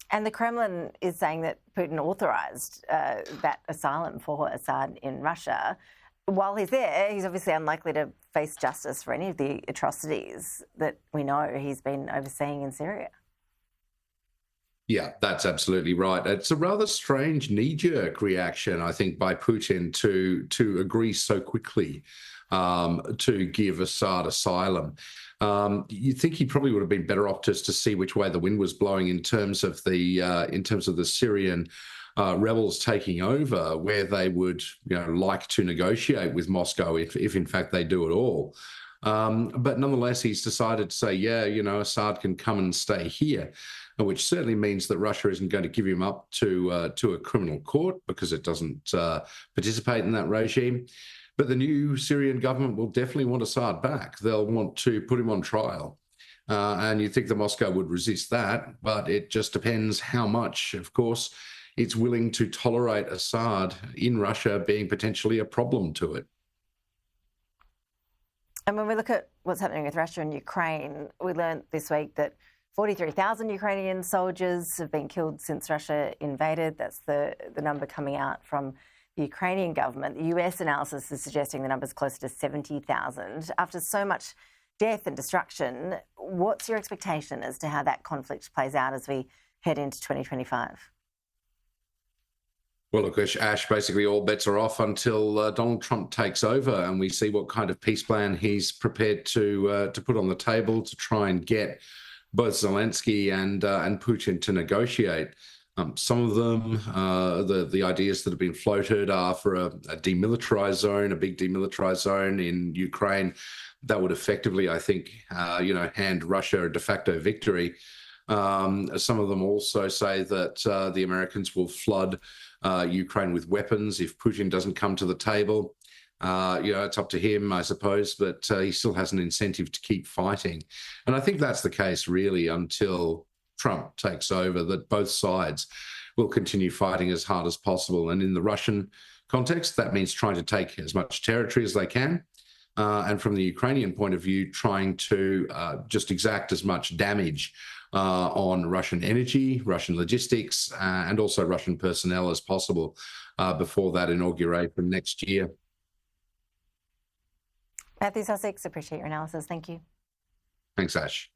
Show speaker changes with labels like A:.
A: And the Kremlin is saying that Putin authorised that asylum for Assad in Russia. While he's there, he's obviously unlikely to face justice for any of the atrocities that we know he's been overseeing in Syria.
B: Yeah, that's absolutely right. It's a rather strange knee-jerk reaction, I think, by Putin to agree so quickly to give Assad asylum. You think he probably would have been better off just to see which way the wind was blowing in terms of the Syrian rebels taking over, where they would, like to negotiate with Moscow if in fact they do at all. But nonetheless, he's decided to say, yeah, Assad can come and stay here, which certainly means that Russia isn't going to give him up to a criminal court because it doesn't participate in that regime. But the new Syrian government will definitely want Assad back. They'll want to put him on trial. And you'd think that Moscow would resist that, but it just depends how much, of course, it's willing to tolerate Assad in Russia being potentially a problem to it.
A: And when we look at what's happening with Russia and Ukraine, we learned this week that 43,000 Ukrainian soldiers have been killed since Russia invaded. That's the number coming out from the Ukrainian government. The US analysis is suggesting the number's closer to 70,000. After so much death and destruction, what's your expectation as to how that conflict plays out as we head into 2025?
B: Well, look, Ash, basically all bets are off until Donald Trump takes over and we see what kind of peace plan he's prepared to put on the table to try and get both Zelenskyy and Putin to negotiate. Some of them, the ideas that have been floated are for a demilitarized zone, a big demilitarized zone in Ukraine that would effectively, I think, hand Russia a de facto victory. Some of them also say that the Americans will flood Ukraine with weapons if Putin doesn't come to the table. It's up to him, I suppose, but he still has an incentive to keep fighting. And I think that's the case, really, until Trump takes over, that both sides will continue fighting as hard as possible. And in the Russian context, that means trying to take as much territory as they can. And from the Ukrainian point of view, trying to just exact as much damage on Russian energy, Russian logistics, and also Russian personnel as possible before that inauguration next year.
A: Matthew Sussex, appreciate your analysis. Thank you.
B: Thanks, Ash.